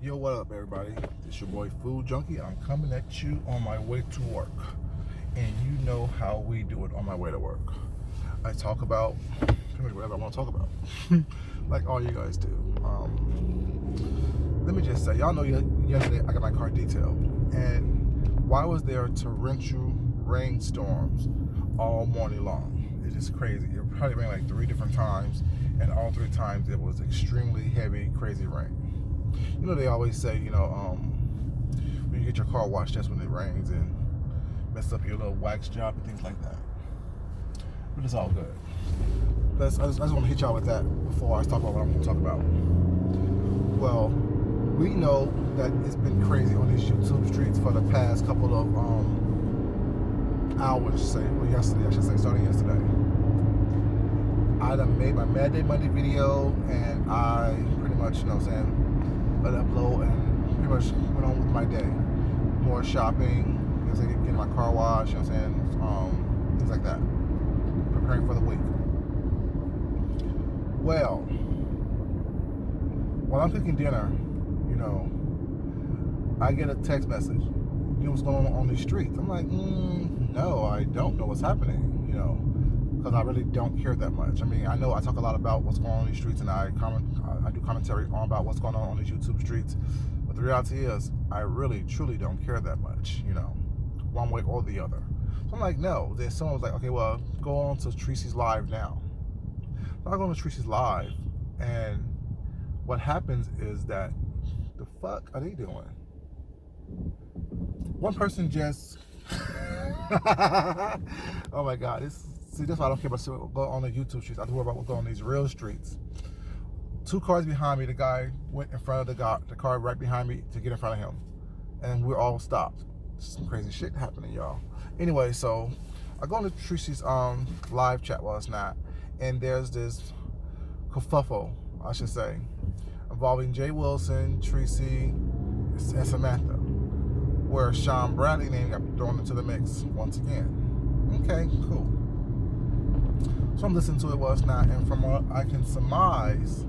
Yo, what up, everybody? It's your boy Food Junkie. I'm coming at you on my way to work. And you know how we do it on my way to work. I talk about pretty much whatever I want to talk about. Like all you guys do. Let me just say, y'all know yesterday I got my car detailed. And why was there torrential rainstorms all morning long? It's just crazy. It probably rained like 3 different times. And all 3 times it was extremely heavy, crazy rain. You know, they always say, when you get your car washed, that's when it rains and mess up your little wax job and things like that. But it's all good. I just want to hit y'all with that before I talk about what I'm going to talk about. Well, we know that it's been crazy on these YouTube streets for the past couple of hours, yesterday, I should say, starting yesterday. I done made my Mad Day Monday video, and I pretty much, let it upload and pretty much went on with my day. More shopping, getting my car washed, things like that. Preparing for the week. Well, while I'm cooking dinner, I get a text message. You know what's going on these streets? I'm like, no, I don't know what's happening, because I really don't care that much. I mean, I know I talk a lot about what's going on these streets, and I do commentary on about what's going on these YouTube streets. But the reality is, I really, truly don't care that much, one way or the other. So I'm like, no. Then someone was like, okay, well, go on to Tracy's Live now. So I go on to Tracy's Live, and what happens is that, the fuck are they doing? One person just, oh my God, see, that's why I don't care about what go on the YouTube streets. I have to worry about what's going on these real streets. 2 cars behind me, the guy went in front of the car right behind me to get in front of him. And we're all stopped. Some crazy shit happening, y'all. Anyway, so I go into Tracy's live chat, well, it's not. And there's this kerfuffle, I should say, involving Jay Wilson, Tracy, and Samantha, where Sean Bradley's name got thrown into the mix once again. Okay, cool. So I'm listening to it, well, it's not. And from what I can surmise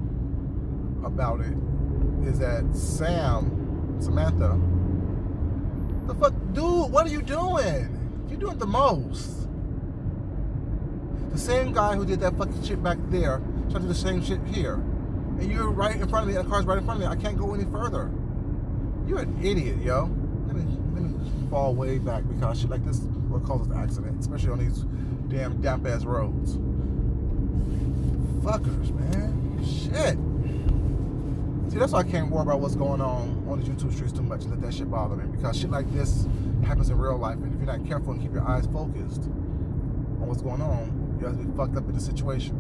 about it is that Samantha, the fuck, dude, what are you doing? You're doing the most. The same guy who did that fucking shit back there trying to do the same shit here. And you're right in front of me, and the car's right in front of me. I can't go any further. You're an idiot, yo. Let me fall way back because shit like this will cause an accident, especially on these damn damp ass roads. Fuckers, man. Shit. See, that's why I can't worry about what's going on the YouTube streets too much and let that shit bother me, because shit like this happens in real life, and if you're not careful and keep your eyes focused on what's going on, you have to be fucked up in the situation.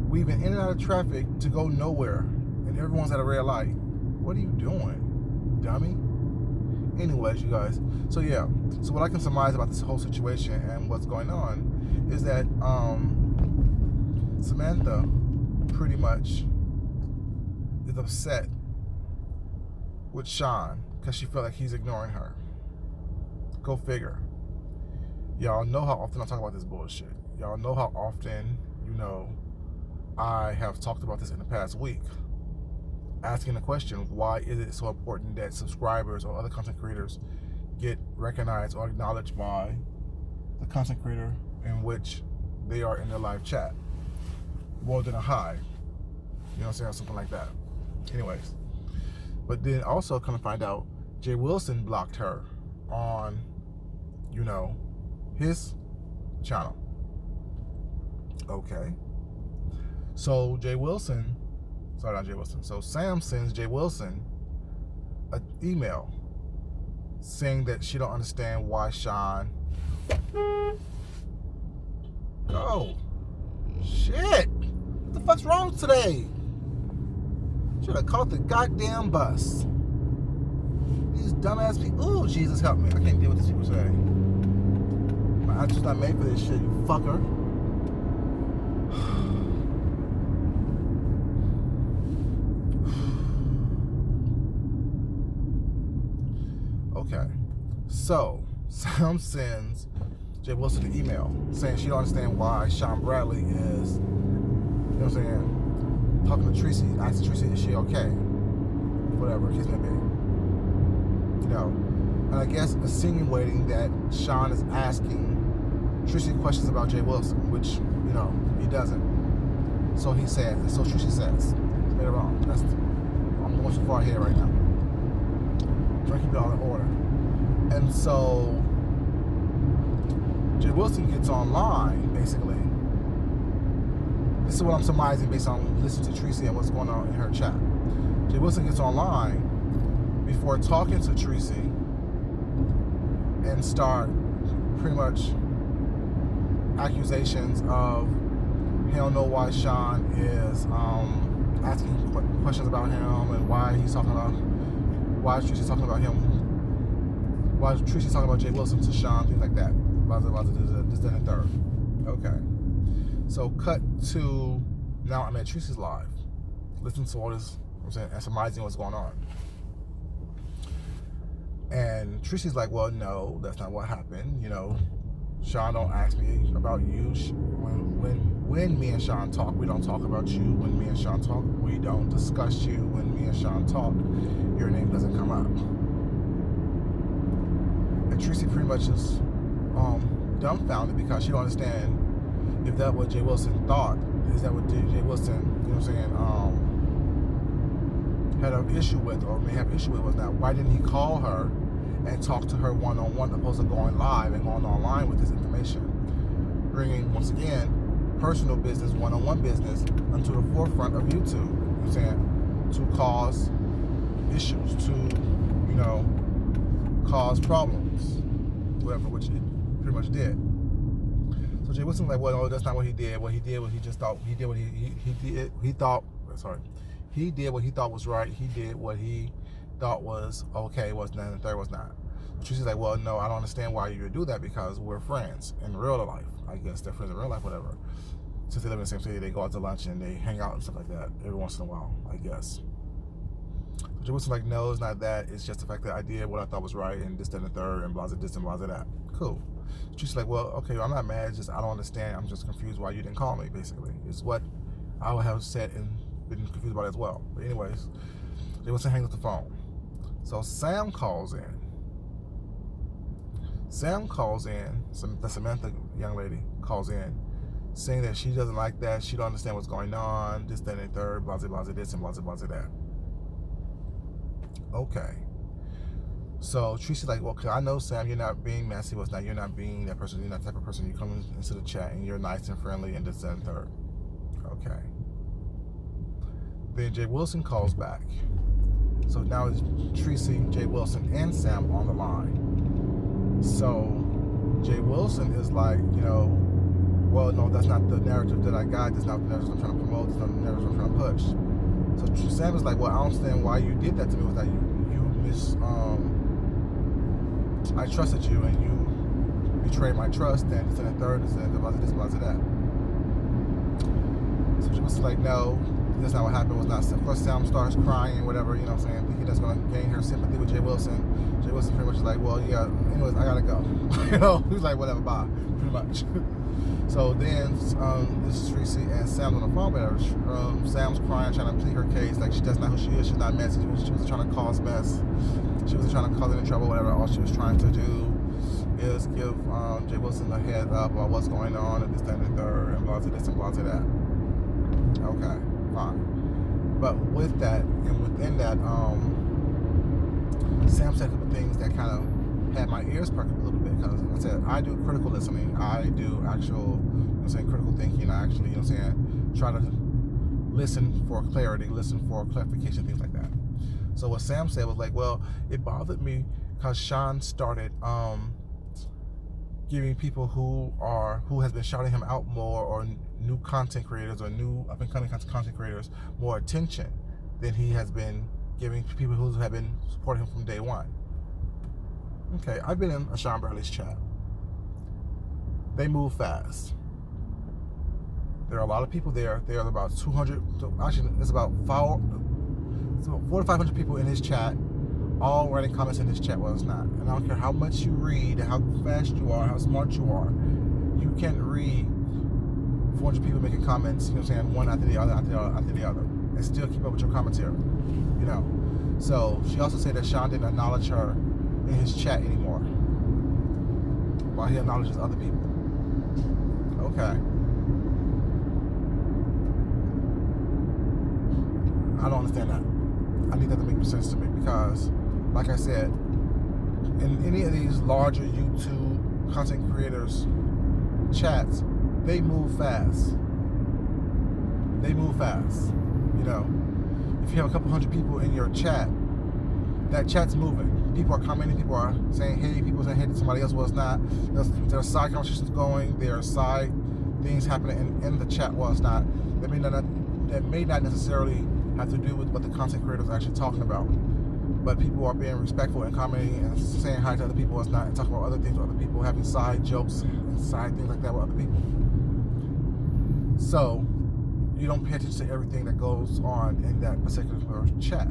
We've been in and out of traffic to go nowhere, and everyone's at a red light. What are you doing, dummy? Anyways, you guys. So yeah. So what I can surmise about this whole situation and what's going on is that Samantha pretty much is upset with Sean because she felt like he's ignoring her. Go figure. Y'all know how often I talk about this bullshit. Y'all know how often, I have talked about this in the past week, asking the question, why is it so important that subscribers or other content creators get recognized or acknowledged by the content creator in which they are in their live chat more than a hi, something like that. Anyways, but then also come to find out Jay Wilson blocked her on his channel. Okay, so so Sam sends Jay Wilson an email saying that she don't understand why Sean. Oh, shit! What the fuck's wrong today? Should have caught the goddamn bus. These dumbass people. Ooh, Jesus help me! I can't deal with these people today. My eyes just not made for this shit, you fucker. Okay, so Sam sends Jay Wilson an email saying she don't understand why Sean Bradley is, talking to Tracy, asking Tracy, is she okay? whatever case may be. You know, and I guess insinuating that Sean is asking Tracy questions about Jay Wilson, which, you know, he doesn't. So he says, and so Tracy says. Later on. I'm going too far ahead right now. I'm trying to keep it all in order. And so Jay Wilson gets online, basically. This is what I'm surmising based on listening to Tracy and what's going on in her chat. Jay Wilson gets online before talking to Tracy and start pretty much accusations of he don't know why Sean is asking questions about him and why Tracy's talking about him, why Tracy's talking about Jay Wilson to Sean, things like that. This, that, and third. Okay. So cut to now I'm at Tracy's live. Listen to all this, I'm saying, and surmising what's going on. And Tracy's like, well, no, that's not what happened. You know, Sean don't ask me about you. When me and Sean talk, we don't talk about you. When me and Sean talk, we don't discuss you. When me and Sean talk, your name doesn't come up. And Tracy pretty much is dumbfounded because she don't understand if that what Jay Wilson thought. Is that what Jay Wilson, you know what I'm saying, had an issue with, or may have issue with, was that why didn't he call her and talk to her one-on-one opposed to going live and going online with this information, bringing, once again, personal business, one-on-one business onto the forefront of YouTube, you know what I'm saying, to cause issues, to, you know, cause problems, whatever, which it pretty much did. So Jay Wilson was like, well, no, that's not what he did. What he did was he just thought, he did what he thought was right. He did what he thought was okay, was not, and the third was not. Tracy's like, well, no, I don't understand why you would do that because we're friends in real life. I guess they're friends in real life, whatever. Since they live in the same city, they go out to lunch and they hang out and stuff like that every once in a while, I guess. So Jay Wilson's like, no, it's not that. It's just the fact that I did what I thought was right and this, that, and the third, and blah, this, and blah, that. Cool. Tracy's like, well, okay, I'm not mad. It's just I don't understand. I'm just confused why you didn't call me, basically. It's what I would have said and been confused about it as well. But anyways, Jay Wilson hangs up the phone. So Sam calls in. The Samantha young lady calls in, saying that she doesn't like that, she don't understand what's going on, this, that, and the third, blah, blah, this, and blah, blah, that. Okay. So Tracy's like, well, I know, Sam, you're not being messy, you're not being that person, you're not the type of person, you come into the chat and you're nice and friendly and this, that, and third. Okay. Then Jay Wilson calls back. So now it's Tracy, Jay Wilson, and Sam on the line. So Jay Wilson is like, you know, well, no, that's not the narrative that I got. That's not the narrative I'm trying to promote. That's not the narrative I'm trying to push. So Sam is like, well, I don't understand why you did that to me. Was that I trusted you and you betrayed my trust, and this and the third, this and blah, this, blah, that. So Jay Wilson's like, no, that's not what happened. Was not. Of course, Sam starts crying, whatever, you know what I'm saying, thinking that's going to gain her sympathy with Jay Wilson. Jay Wilson pretty much is like, well, yeah, anyways, I gotta go. You know, he's like, whatever, bye, pretty much. So then, this is Tracy and Sam on the phone with her. Sam's crying, trying to plead her case, like that's not who she is. She's not messy. She was trying to cause mess. She wasn't trying to cause any trouble, whatever. All she was trying to do is give Jay Wilson a heads up about what's going on and this, that, and the third, and blah, this, and blah, that. Okay, fine. But with that, and within that, Sam said a couple things that kind of had my ears perked up a little bit, because like I said, I do critical listening, I do actual, you know what I'm saying, critical thinking. I actually, you know what I'm saying, try to listen for clarity, listen for clarification, things like that. So what Sam said was like, well, it bothered me because Sean started giving people who has been shouting him out more, or new content creators, or new up-and-coming content creators, more attention than he has been giving people who have been supporting him from day one. Okay, I've been in a Sean Burley's chat. They move fast. There are a lot of people there. There are about 200, actually it's about 400 to 500 people in his chat, all writing comments in his chat. Well, it's not. And I don't care how much you read, how fast you are, how smart you are, you can't read 400 people making comments, you know what I'm saying, one after the other, and still keep up with your commentary, you know. So she also said that Sean didn't acknowledge her in his chat anymore, while he acknowledges other people. Okay. I don't understand that. I need that to make sense to me, because, like I said, in any of these larger YouTube content creators' chats, they move fast. They move fast. You know, if you have a couple hundred people in your chat, that chat's moving. People are commenting, people are saying hey, people saying hey to somebody else. Well, it's not. There's side conversations going, there are side things happening in the chat. Well, it's not. That may not necessarily have to do with what the content creator is actually talking about. But people are being respectful and commenting and saying hi to other people. It's not, and talking about other things with other people, having side jokes and side things like that with other people. So you don't pay attention to everything that goes on in that particular chat.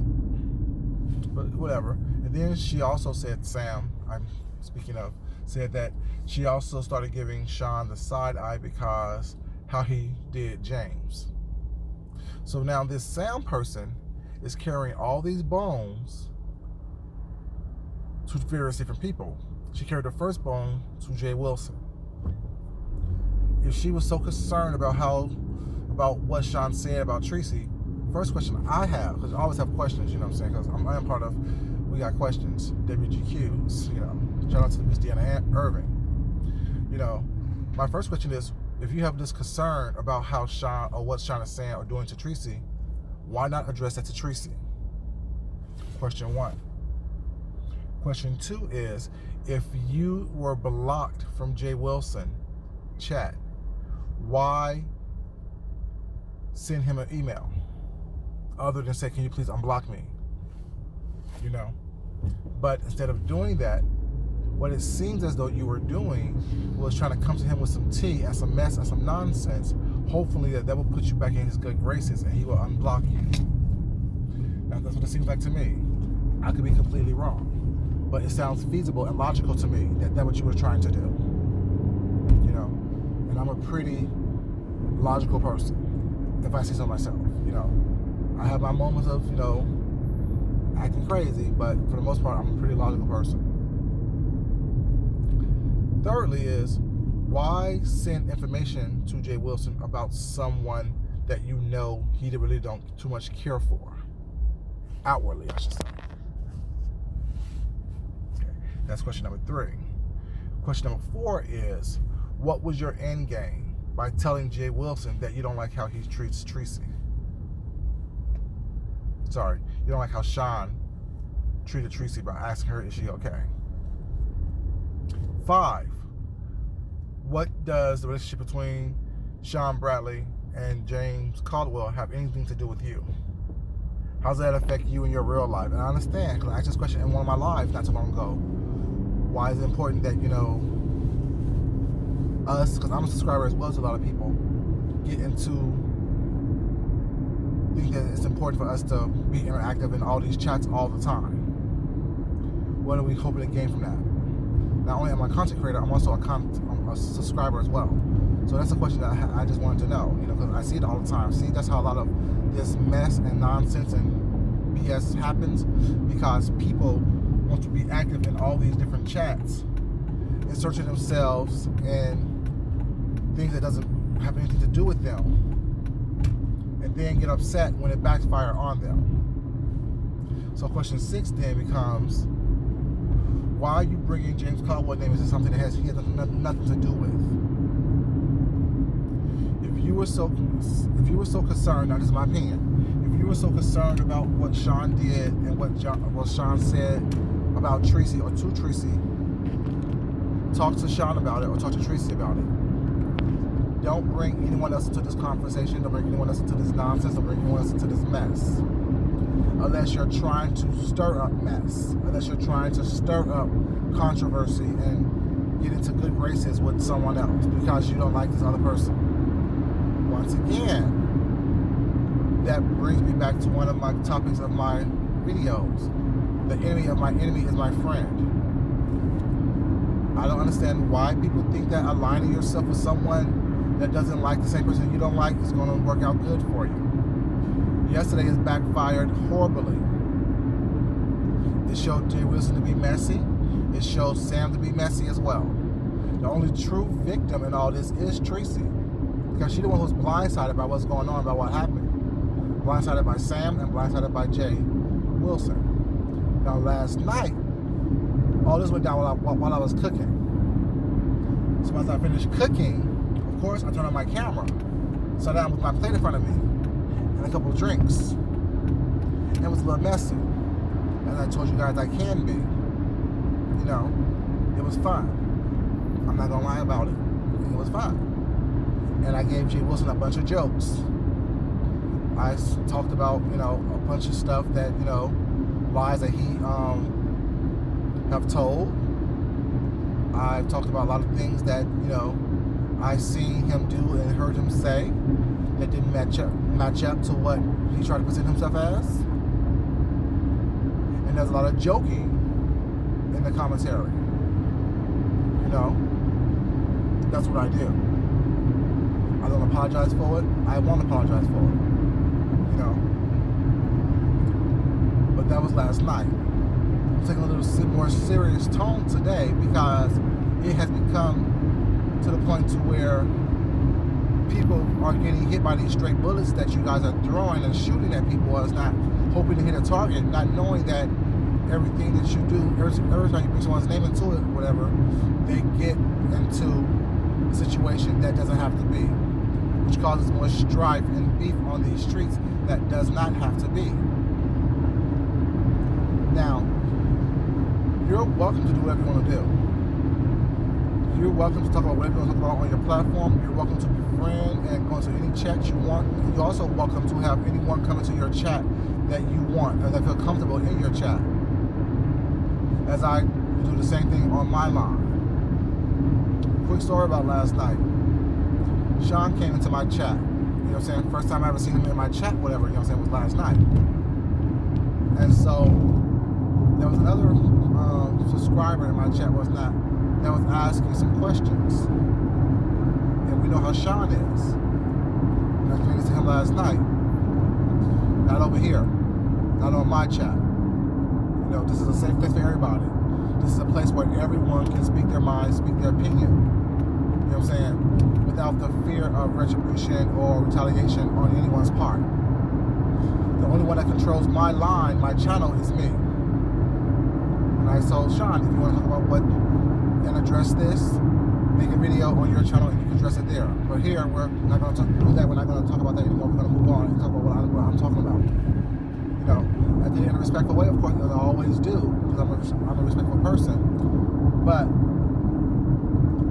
But whatever. And then she also said, Sam, I'm speaking of, said that she also started giving Sean the side eye because how he did James. So now this Sam person is carrying all these bones to various different people. She carried the first bone to Jay Wilson. If she was so concerned about what Sean said about Tracy, first question I have, because I always have questions, you know what I'm saying, because I am part of We Got Questions, WGQs, you know, shout out to Miss Deanna Irving. You know, my first question is, if you have this concern about how Sean, or what Sean is saying or doing to Tracy, why not address that to Tracy? Question one. Question two is, if you were blocked from Jay Wilson chat, why send him an email other than say, can you please unblock me? You know, but instead of doing that, what it seems as though you were doing was trying to come to him with some tea and some mess and some nonsense, hopefully that will put you back in his good graces and he will unblock you. Now that's what it seems like to me. I could be completely wrong, but it sounds feasible and logical to me that that's what you were trying to do. You know, and I'm a pretty logical person, if I say so myself. You know, I have my moments of, you know, acting crazy, but for the most part, I'm a pretty logical person. Thirdly is, why send information to Jay Wilson about someone that you know he really don't too much care for? Outwardly, I should say. Okay, that's question number 3. Question number 4 is, what was your end game by telling Jay Wilson that you don't like how he treats Tracy? Sorry, you don't like how Sean treated Tracy by asking her, is she okay? 5, what does the relationship between Sean Bradley and James Caldwell have anything to do with you? How does that affect you in your real life? And I understand, because I asked this question in one of my lives not too long ago. Why is it important that, you know, us, because I'm a subscriber as well as a lot of people, get into think that it's important for us to be interactive in all these chats all the time? What are we hoping to gain from that? Not only am I a content creator, I'm also I'm a subscriber as well. So that's a question that I just wanted to know, you know, because I see it all the time. See, that's how a lot of this mess and nonsense and BS happens, because people want to be active in all these different chats, inserting themselves in things that doesn't have anything to do with them, and then get upset when it backfires on them. So question 6 then becomes, why are you bringing James Caldwell's name into something that he has nothing to do with? If you were so concerned, now this is my opinion, if you were so concerned about what Sean did and what Sean said about Tracy or to Tracy, talk to Sean about it or talk to Tracy about it. Don't bring anyone else into this conversation. Don't bring anyone else into this nonsense. Don't bring anyone else into this mess. Unless you're trying to stir up mess. Unless you're trying to stir up controversy and get into good graces with someone else because you don't like this other person. Once again, that brings me back to one of my topics of my videos. The enemy of my enemy is my friend. I don't understand why people think that aligning yourself with someone that doesn't like the same person you don't like is going to work out good for you. Yesterday has backfired horribly. It showed Jay Wilson to be messy. It showed Sam to be messy as well. The only true victim in all this is Tracy, because she's the one who's blindsided by what's going on, by what happened. Blindsided by Sam and blindsided by Jay Wilson. Now last night, all this went down while I was cooking. So as I finished cooking, of course, I turned on my camera. Sat down with my plate in front of me and a couple of drinks. It was a little messy. As I told you guys I can be. You know, it was fun. I'm not gonna lie about it. It was fun. And I gave Jay Wilson a bunch of jokes. I talked about, you know, a bunch of stuff that, you know, lies that he have told. I talked about a lot of things that, you know, I seen him do and heard him say that didn't match up to what he tried to present himself as. And there's a lot of joking in the commentary. You know, that's what I do. I don't apologize for it. I won't apologize for it. You know. But that was last night. I'm taking a little more serious tone today because it has become to the point to where people are getting hit by these straight bullets that you guys are throwing and shooting at people. It's not hoping to hit a target, not knowing that everything that you do, every time you bring someone's name into it, whatever, they get into a situation that doesn't have to be, which causes more strife and beef on these streets that does not have to be. Now, you're welcome to do whatever you want to do. You're welcome to talk about whatever you want to talk about on your platform. You're welcome to befriend and go into any chat you want. You're also welcome to have anyone come into your chat that you want and that feel comfortable in your chat. As I do the same thing on my line. Quick story about last night. Sean came into my chat. You know what I'm saying? First time I ever seen him in my chat, whatever, you know what I'm saying, was last night. And so there was another subscriber in my chat that was asking some questions. And we know how Sean is. And I explained this to him last night. Not over here. Not on my chat. You know, this is a safe place for everybody. This is a place where everyone can speak their mind, speak their opinion. You know what I'm saying? Without the fear of retribution or retaliation on anyone's part. The only one that controls my line, my channel, is me. And I told Sean, if you want to talk about what and address this, make a video on your channel and you can address it there. But here, we're not going to do that. We're not going to talk about that anymore. We're going to move on and talk about what I'm talking about. You know, I did it in a respectful way, of course, as I always do, because I'm a respectful person. But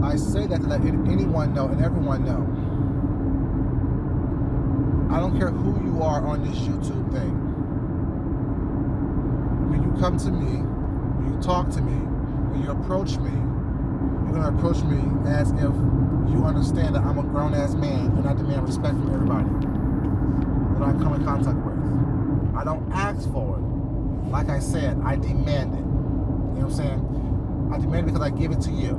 I say that to let anyone know and everyone know. I don't care who you are on this YouTube thing. When you come to me, when you talk to me, when you approach me, you're going to approach me as if you understand that I'm a grown-ass man and I demand respect from everybody that I come in contact with. I don't ask for it. Like I said, I demand it. You know what I'm saying? I demand it because I give it to you.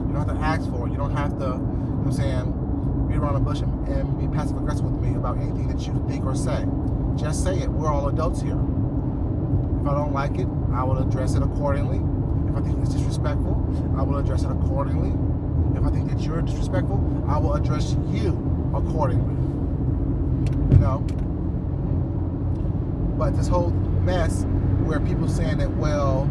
You don't have to ask for it. You don't have to, you know what I'm saying, beat around the bush and be passive aggressive with me about anything that you think or say. Just say it. We're all adults here. If I don't like it, I will address it accordingly. If I think it's disrespectful, I will address it accordingly. If I think that you're disrespectful, I will address you accordingly. You know? But this whole mess where people saying that, well,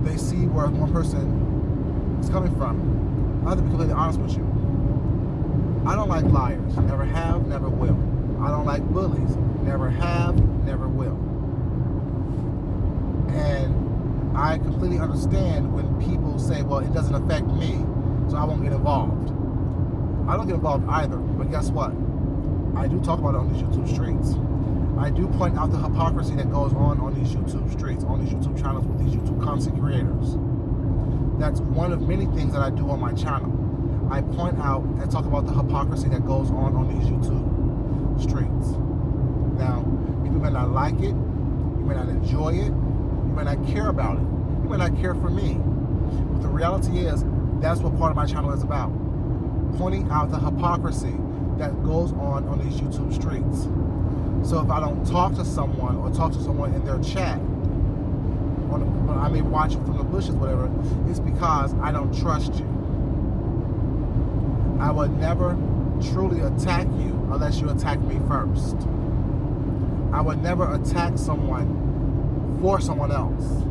they see where one person is coming from, I have to be completely honest with you. I don't like liars. Never have, never will. I don't like bullies. Never have, never will. And I completely understand when people say, well, it doesn't affect me, so I won't get involved. I don't get involved either, but guess what? I do talk about it on these YouTube streets. I do point out the hypocrisy that goes on these YouTube streets, on these YouTube channels with these YouTube content creators. That's one of many things that I do on my channel. I point out and talk about the hypocrisy that goes on these YouTube streets. Now, people may not like it, you may not enjoy it, you may not care about it, you may not care for me. But the reality is, that's what part of my channel is about. Pointing out the hypocrisy that goes on these YouTube streets. So if I don't talk to someone or talk to someone in their chat, I may watch you from the bushes, whatever, it's because I don't trust you. I would never truly attack you unless you attack me first. I would never attack someone for someone else.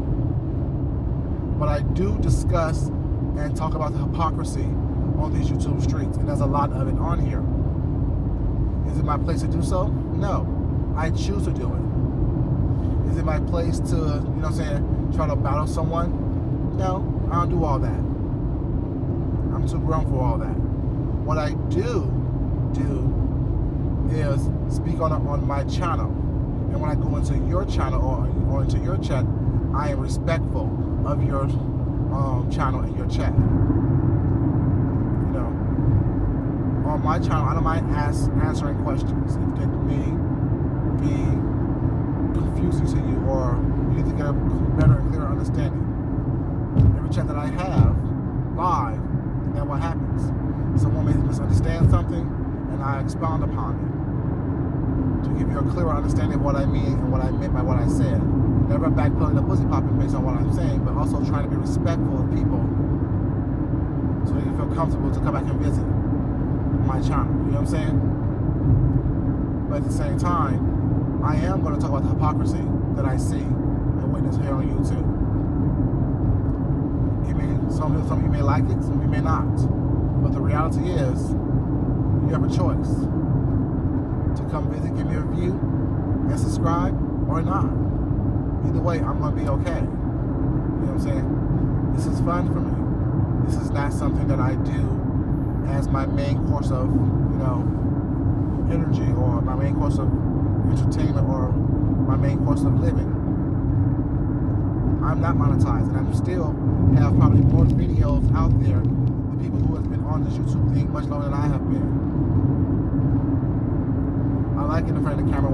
But I do discuss and talk about the hypocrisy on these YouTube streets, and there's a lot of it on here. Is it my place to do so? No. I choose to do it. Is it my place to, you know what I'm saying, try to battle someone? No, I don't do all that. I'm too grown for all that. What I do is speak on my channel. And when I go into your channel or into your chat, I am respectful of your channel and your chat. You know, on my channel, I don't mind answering questions if they may be confusing to you or you need to get a better and clearer understanding. Every chat that I have live, then what happens? Someone may misunderstand something, and I expound upon it to give you a clearer understanding of what I mean and what I meant by what I said. Never backpedaling the pussy popping based on what I'm saying, but also trying to be respectful of people so they can feel comfortable to come back and visit my channel. You know what I'm saying? But at the same time, I am going to talk about the hypocrisy that I see and witness here on YouTube. Some of you may like it, some of you may not. But the reality is, you have a choice to come visit, give me a review, and subscribe, or not. Either way, I'm going to be okay. You know what I'm saying? This is fun for me. This is not something that I do as my main course of, you know, energy, or my main course of entertainment, or my main course of living. I'm not monetized, and I'm still have probably more videos out there than people who have been on this YouTube thing much longer than I have been. I like getting in front of the camera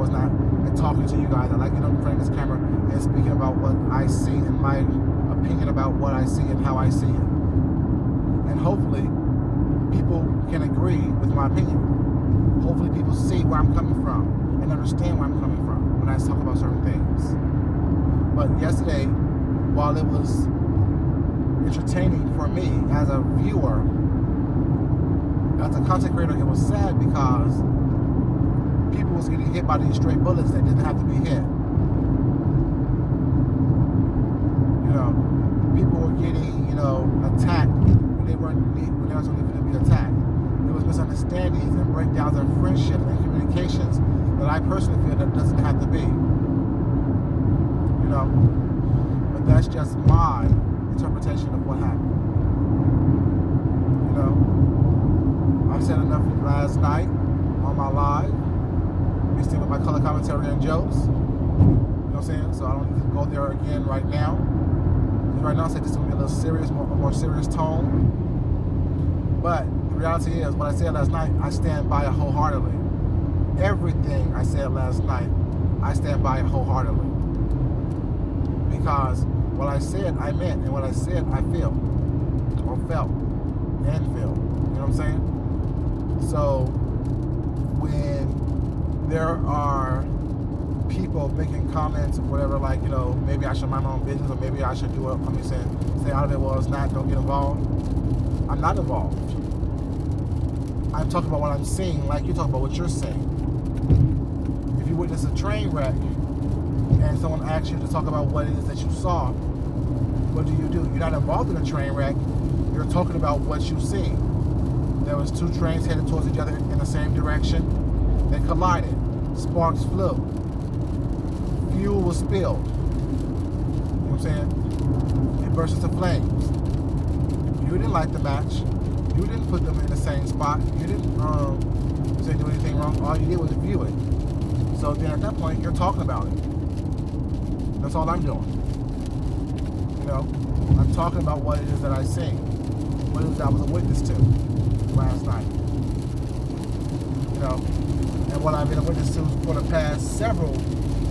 and talking to you guys. I like getting in front of this camera and speaking about what I see and my opinion about what I see and how I see it. And hopefully, people can agree with my opinion. Hopefully, people see where I'm coming from and understand where I'm coming from when I talk about certain things. But yesterday, while it was entertaining for me as a viewer, as a content creator, it was sad because people was getting hit by these stray bullets that didn't have to be hit. You know, people were getting, you know, attacked when they weren't when they was only going to be attacked. There was misunderstandings and breakdowns in friendships and communications that I personally feel that doesn't have to be. You know, but that's just my interpretation of what happened. You know, I said enough last night on my live, mixed in with my color commentary and jokes. You know what I'm saying? So I don't need to go there again right now. Because right now I said this is going to be a little serious, more serious tone. But the reality is, what I said last night, I stand by it wholeheartedly. Everything I said last night, I stand by it wholeheartedly. Because what I said, I meant, and what I said, I feel, or felt, and feel. You know what I'm saying? So, when there are people making comments or whatever, like, you know, maybe I should mind my own business, or maybe I should do it, stay out of it, well, it's not, don't get involved. I'm not involved. I'm talking about what I'm seeing, like you're talking about what you're seeing. If you witness a train wreck, and someone asks you to talk about what it is that you saw, what do? You're not involved in a train wreck. You're talking about what you've seen. There was two trains headed towards each other in the same direction. They collided. Sparks flew. Fuel was spilled. You know what I'm saying? It burst into flames. You didn't light the match. You didn't put them in the same spot. You didn't do anything wrong. All you did was view it. So then at that point, you're talking about it. That's all I'm doing. You know, I'm talking about what it is that I seen, what it is that I was a witness to last night. You know, and what I've been a witness to for the past several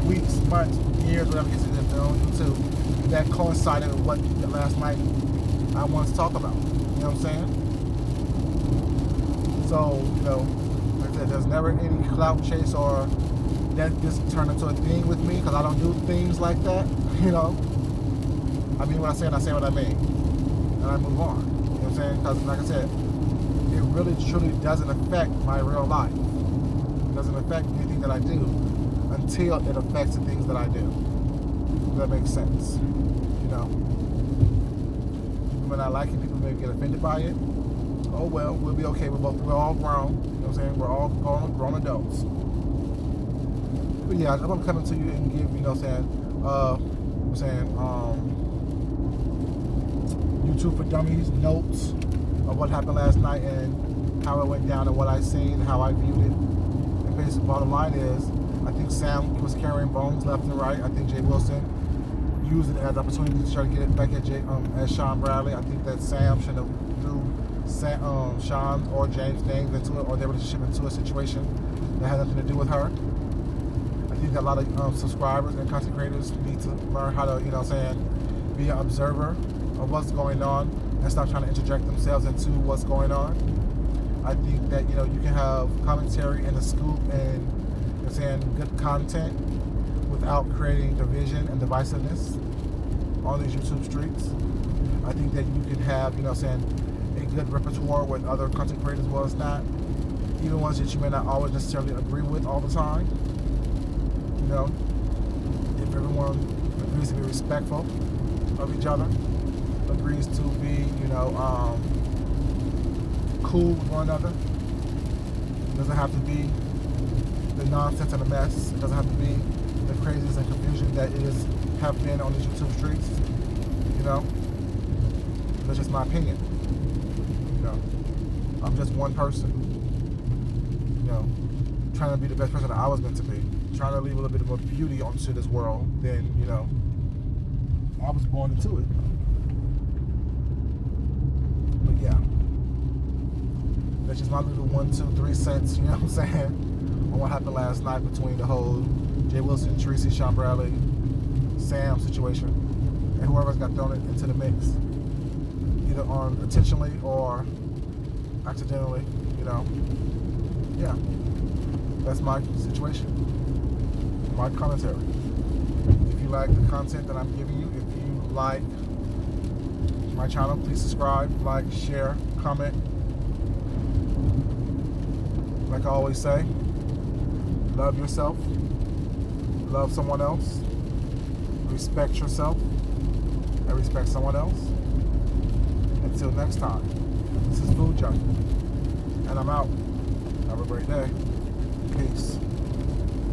weeks, months, years, whatever it is on YouTube, that coincided with what last night I wanted to talk about. You know what I'm saying? So, you know, like I said, there's never any clout chase or that just turned into a thing with me, because I don't do things like that, you know. I mean what I say and I say what I mean. And I move on. You know what I'm saying? Because like I said, it really truly doesn't affect my real life. It doesn't affect anything that I do until it affects the things that I do. If that makes sense. You know? When I like it, people may get offended by it. Oh well, we'll be okay. We're all grown. You know what I'm saying? We're all grown adults. But yeah, I'm coming to you and give, you know what I'm saying, YouTube for Dummies notes of what happened last night and how it went down and what I seen, how I viewed it. And basically, bottom line is, I think Sam was carrying bones left and right. I think Jay Wilson used it as an opportunity to try to get it back at Sean Bradley. I think that Sam shouldn't have threw Sean or James' names into it or their relationship into a situation that had nothing to do with her. I think that a lot of subscribers and content creators need to learn how to, you know what I'm saying, be an observer of what's going on and stop trying to interject themselves into what's going on. I think that, you know, you can have commentary and a scoop and, you know what I'm saying, good content without creating division and divisiveness on these YouTube streets. I think that you can have, you know what I'm saying, a good repertoire with other content creators as well as not, even ones that you may not always necessarily agree with all the time. You know, if everyone agrees to be respectful of each other, agrees to be, you know, cool with one another. It doesn't have to be the nonsense and the mess. It doesn't have to be the craziness and confusion that have been on these YouTube streets. You know, that's just my opinion. You know, I'm just one person. You know, trying to be the best person that I was meant to be. Trying to leave a little bit more beauty onto this world than, you know, I was born into it. But yeah, that's just my little 1, 2, 3 cents, you know what I'm saying, on what happened last night between the whole Jay Wilson, Tracy, Sean Bradley, Sam situation, and whoever's got thrown into the mix, either intentionally or accidentally, you know. Yeah, that's my situation, my commentary. If you like the content that I'm giving you, if you like my channel, please subscribe, like, share, comment. Like I always say, love yourself, love someone else, respect yourself, and respect someone else. Until next time, this is Food Junkie, and I'm out. Have a great day. Peace.